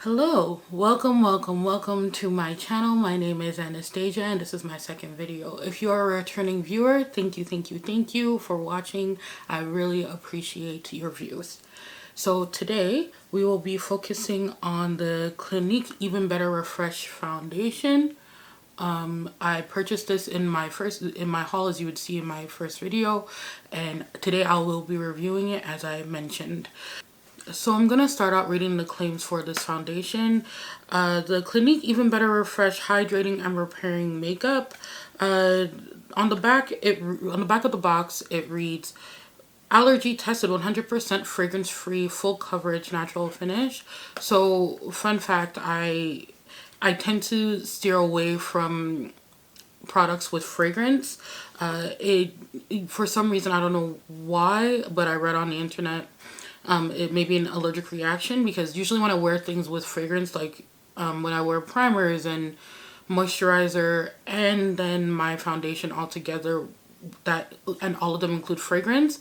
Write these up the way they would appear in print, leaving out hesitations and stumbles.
Hello, welcome to my channel. My name is Anastasia and this is my second video. If you are a returning viewer, thank you for watching. I really appreciate your views. So today we will be focusing on the Clinique Even Better Refresh Foundation. I purchased this in my haul, as you would see in my first video, and today I will be reviewing it as I mentioned. So I'm going to start out reading the claims for this foundation. The Clinique Even Better Refresh Hydrating and Repairing Makeup. On the back of the box, it reads, allergy tested, 100% fragrance free, full coverage, natural finish. So fun fact, I tend to steer away from products with fragrance. For some reason, I don't know why, but I read on the internet it may be an allergic reaction, because usually when I wear things with fragrance, like when I wear primers and moisturizer and then my foundation all together, and all of them include fragrance,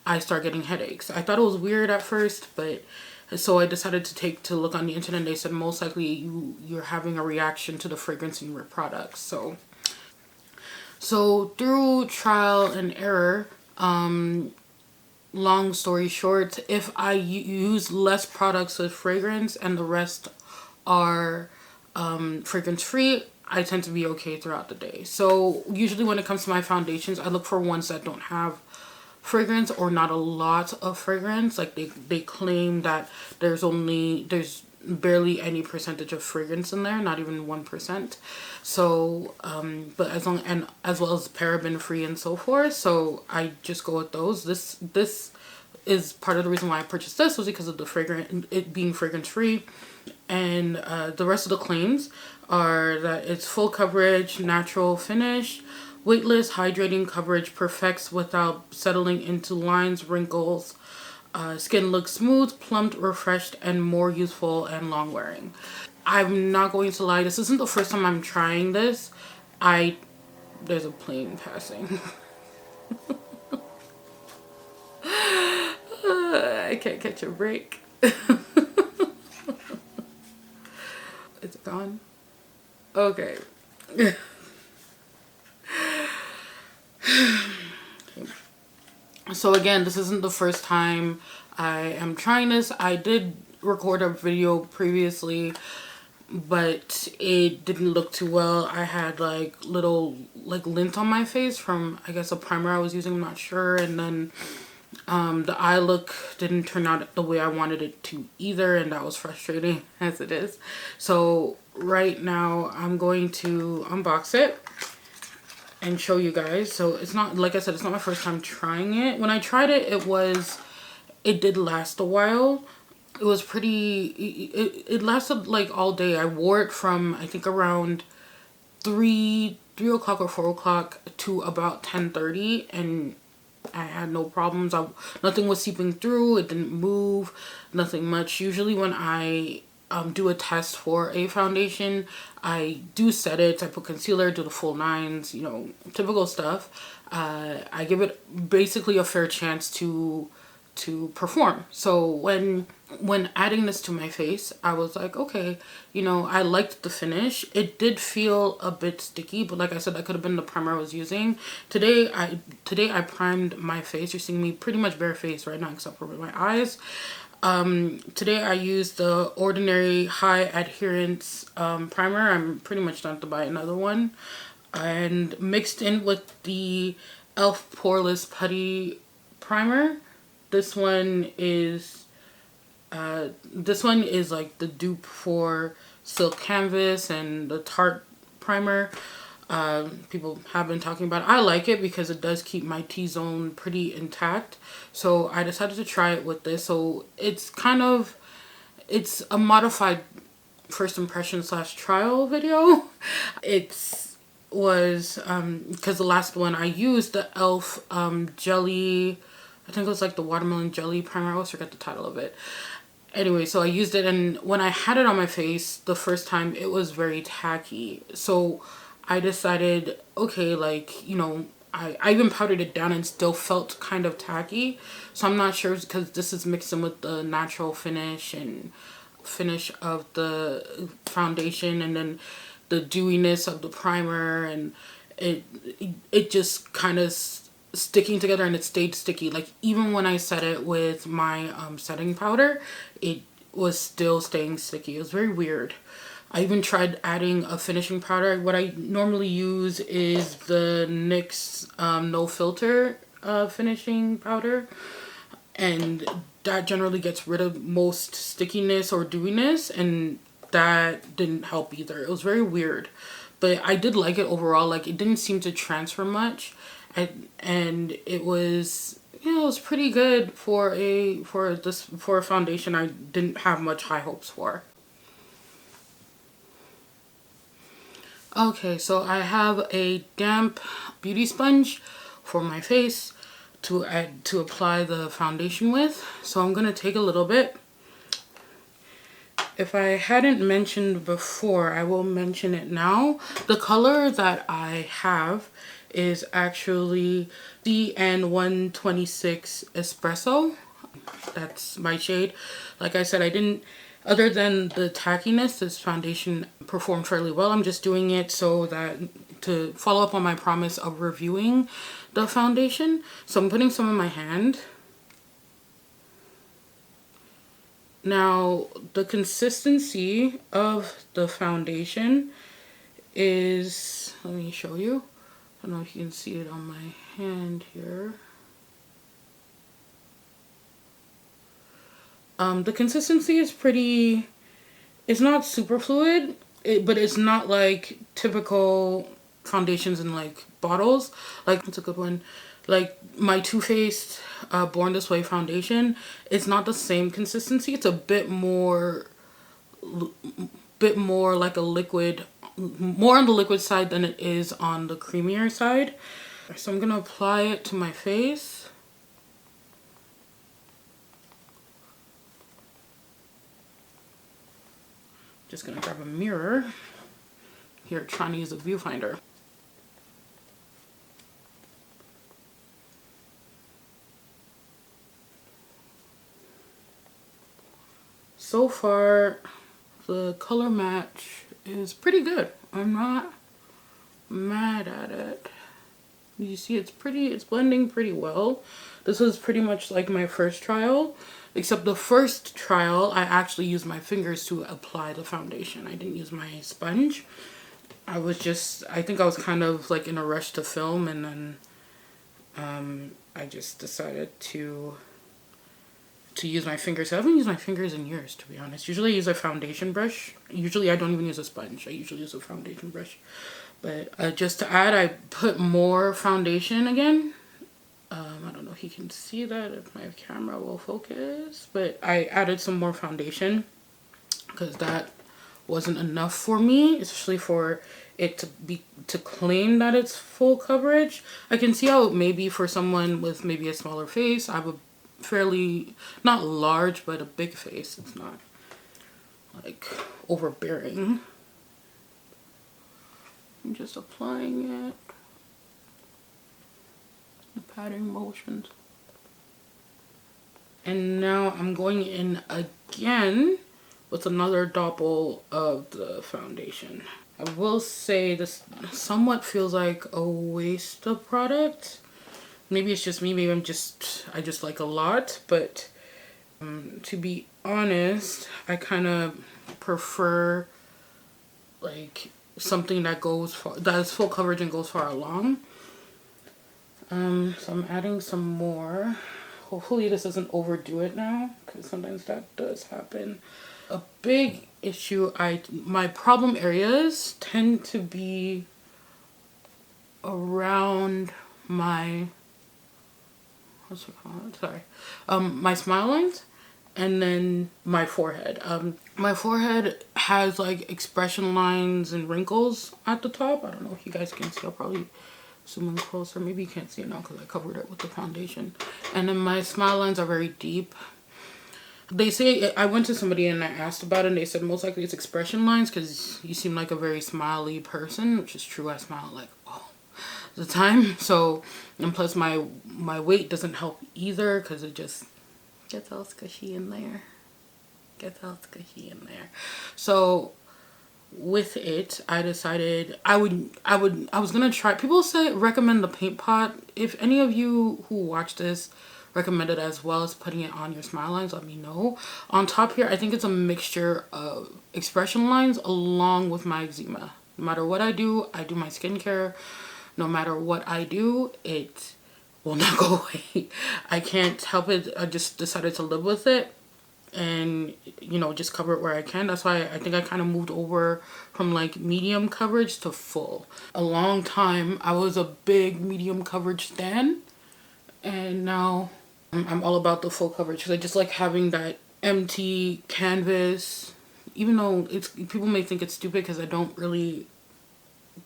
I start getting headaches. I thought it was weird at first, but so I decided to look on the internet, and they said most likely you're having a reaction to the fragrance in your products. So through trial and error, long story short, if I use less products with fragrance and the rest are fragrance free, I tend to be okay throughout the day. So usually when it comes to my foundations, I look for ones that don't have fragrance or not a lot of fragrance. Like they claim that there's barely any percentage of fragrance in there, not even 1%. So but as well as paraben free and so forth, so I just go with those. This is part of the reason why I purchased this, was because of the fragrance, it being fragrance free. And the rest of the claims are that it's full coverage, natural finish, weightless, hydrating coverage, perfects without settling into lines, wrinkles. Skin looks smooth, plumped, refreshed, and more youthful and long wearing. I'm not going to lie, this isn't the first time I'm trying this. There's a plane passing. I can't catch a break. Is it gone? Okay. So again, this isn't the first time I am trying this. I did record a video previously, but it didn't look too well. I had like little lint on my face from, I guess, a primer I was using, I'm not sure. And then the eye look didn't turn out the way I wanted it to either, and that was frustrating as it is. So right now I'm going to unbox it and show you guys. So it's not, like I said, it's not my first time trying it. When I tried it, it did last a while. It was it lasted like all day. I wore it from, I think, around 3 o'clock or 4 o'clock to about 10:30, and I had no problems. Nothing was seeping through. It didn't move. Nothing much. Usually when I do a test for a foundation, I do set it. I put concealer, do the full nines, you know, typical stuff. I give it basically a fair chance to perform. So when adding this to my face, I was like, okay, you know, I liked the finish. It did feel a bit sticky, but like I said, that could have been the primer I was using. Today I primed my face. You're seeing me pretty much bare face right now, except for my eyes. Today I used the Ordinary High Adherence primer. I'm pretty much done to buy another one, and mixed in with the e.l.f. Poreless Putty primer. This one is like the dupe for Silk Canvas and the Tarte primer. People have been talking about it. I like it because it does keep my T-zone pretty intact. So I decided to try it with this. So it's a modified first impression / trial video. Because the last one I used the e.l.f. jelly, I think it was like the watermelon jelly primer. I always forget the title of it. Anyway, so I used it, and when I had it on my face the first time, it was very tacky. So I decided, okay, like, you know, I even powdered it down and still felt kind of tacky. So I'm not sure, because this is mixed in with the natural finish and finish of the foundation and then the dewiness of the primer, and it just kind of sticking together, and it stayed sticky. Like even when I set it with my setting powder, it was still staying sticky. It was very weird. I even tried adding a finishing powder. What I normally use is the NYX no filter finishing powder, and that generally gets rid of most stickiness or dewiness, and that didn't help either. It was very weird, but I did like it overall. Like it didn't seem to transfer much, and it was, you know, it was pretty good for a foundation I didn't have much high hopes for. Okay, so I have a damp beauty sponge for my face to apply the foundation with. So I'm gonna take a little bit. If I hadn't mentioned before, I will mention it now. The color that I have is actually CN126 Espresso. That's my shade. Like I said, I didn't, other than the tackiness, this foundation performed fairly well. I'm just doing it so that to follow up on my promise of reviewing the foundation. So I'm putting some in my hand. Now, the consistency of the foundation is, let me show you. I don't know if you can see it on my hand here. The consistency is pretty, it's not super fluid, but it's not like typical foundations in like bottles. Like, it's a good one. Like my Too Faced Born This Way foundation, it's not the same consistency. It's a bit more like a liquid, more on the liquid side than it is on the creamier side. So I'm gonna apply it to my face. Just gonna grab a mirror here, trying to use a viewfinder. So far, the color match is pretty good. I'm not mad at it. You see, it's blending pretty well. This was pretty much like my first trial, except the first trial I actually used my fingers to apply the foundation. I didn't use my sponge. I think I was kind of like in a rush to film, and then I just decided to use my fingers. I haven't used my fingers in years, to be honest. Usually I use a foundation brush. Usually I don't even use a sponge. I usually use a foundation brush. But just to add, I put more foundation again. I don't know if you can see that, if my camera will focus. But I added some more foundation because that wasn't enough for me, especially for it to claim that it's full coverage. I can see how maybe for someone with maybe a smaller face, I have a fairly, not large, but a big face. It's not like overbearing. I'm just applying it, the patting motions. And now I'm going in again with another doppel of the foundation. I will say this somewhat feels like a waste of product. Maybe it's just me, maybe I just like a lot, but to be honest, I kind of prefer like something that has full coverage and goes far along. So I'm adding some more. Hopefully this doesn't overdo it now, because sometimes that does happen. A big issue, my problem areas tend to be around my, what's it called? Sorry. My smile lines, and then my forehead. My forehead has like expression lines and wrinkles at the top. I don't know if you guys can see. I'll probably zoom in closer. Maybe you can't see it now because I covered it with the foundation. And then my smile lines are very deep. They say, I went to somebody and I asked about it, and they said most likely it's expression lines because you seem like a very smiley person, which is true. I smile like all the time. So, and plus my weight doesn't help either because it just gets all squishy in there. gets all squishy in there. So with it, I decided I was gonna try. People recommend the paint pot. If any of you who watch this recommend it as well as putting it on your smile lines, let me know. On top here, I think it's a mixture of expression lines along with my eczema. No matter what I do my skincare. No matter what I do, it will not go away. I can't help it. I just decided to live with it and, you know, just cover it where I can. That's why I think I kind of moved over from like medium coverage to full. A long time I was a big medium coverage stan, and now I'm all about the full coverage because I just like having that empty canvas. Even though people may think it's stupid because I don't really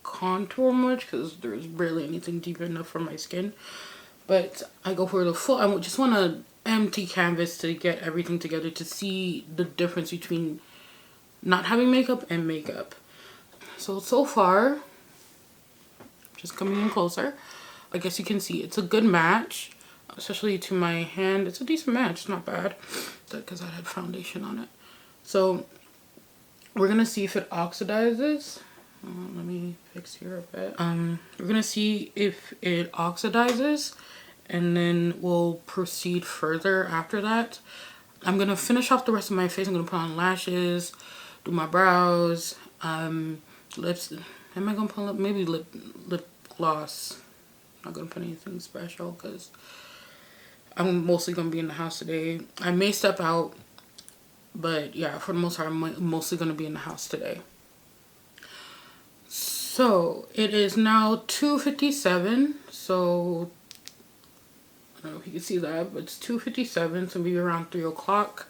contour much because there's barely anything deep enough for my skin, but I go for the full. I just want an empty canvas to get everything together, to see the difference between not having makeup and makeup. So far, just coming in closer, I guess you can see it's a good match, especially to my hand. It's a decent match, it's not bad, because I had foundation on it. So we're gonna see if it oxidizes. Let me fix here a bit. We're gonna see if it oxidizes, and then we'll proceed further after that. I'm gonna finish off the rest of my face. I'm gonna put on lashes, do my brows, lips. Am I gonna put maybe lip gloss? I'm not gonna put anything special because I'm mostly gonna be in the house today. I may step out, but yeah, for the most part, I'm mostly gonna be in the house today. So it is now 2:57. So I don't know if you can see that, but it's 2:57. So maybe around 3 o'clock.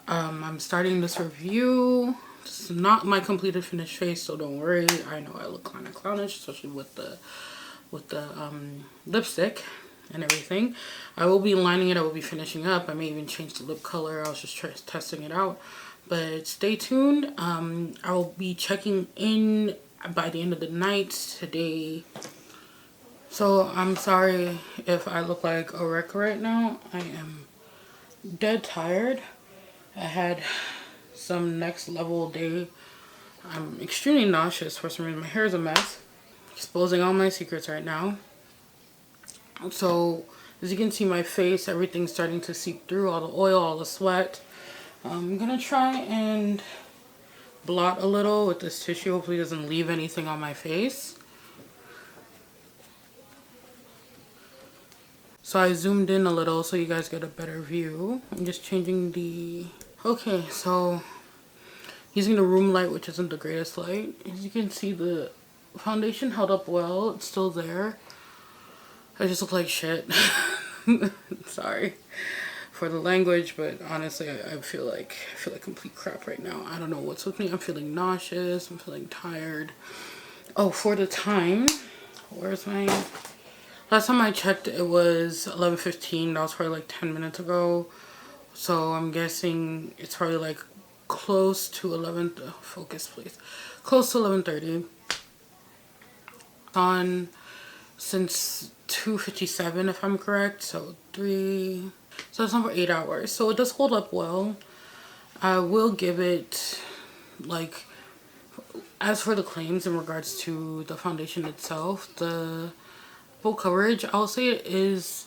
I'm starting this review. It's not my completed finished face, so don't worry. I know I look kind of clownish, especially with the lipstick and everything. I will be lining it. I will be finishing up. I may even change the lip color. I was just testing it out. But stay tuned. I will be checking in by the end of the night today. So I'm sorry if I look like a wreck right now. I am dead tired. I had some next level day. I'm extremely nauseous for some reason. My hair is a mess. Exposing all my secrets right now. So as you can see, my face, everything's starting to seep through, all the oil, all the sweat. I'm gonna try and blot a little with this tissue. Hopefully it doesn't leave anything on my face. So I zoomed in a little so you guys get a better view. I'm just changing the... Okay, so using the room light, which isn't the greatest light. As you can see, the foundation held up well. It's still there. I just look like shit. Sorry for the language, but honestly, I feel like complete crap right now. I don't know what's with me. I'm feeling nauseous. I'm feeling tired. Oh, for the time, where's my... Last time I checked, it was 11:15. That was probably like 10 minutes ago. So I'm guessing it's probably like close to 11. Focus, please. Close to 11:30. On since 2:57, if I'm correct. So 3. So it's on for 8 hours. So it does hold up well. I will give it, like, as for the claims in regards to the foundation itself, the full coverage, I'll say it is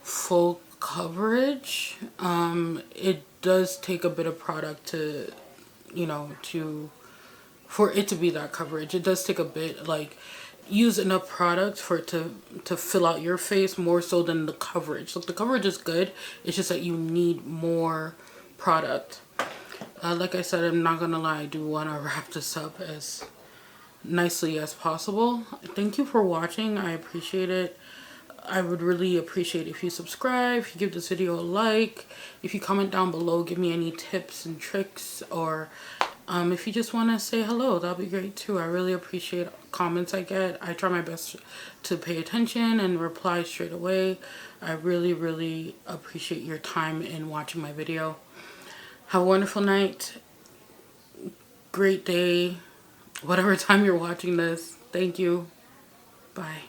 full coverage. It does take a bit of product to, you know, for it to be that coverage. It does take a bit, like, use enough product for it to fill out your face more so than the coverage. Look, the coverage is good. It's just that you need more product. Like I said, I'm not gonna lie, I do want to wrap this up as nicely as possible. Thank you for watching. I appreciate it. I would really appreciate if you subscribe, if you give this video a like, if you comment down below, give me any tips and tricks, or if you just want to say hello, that'll be great too. I really appreciate comments I get. I try my best to pay attention and reply straight away. I really appreciate your time in watching my video. Have a wonderful night, great day, whatever time you're watching this. Thank you. Bye.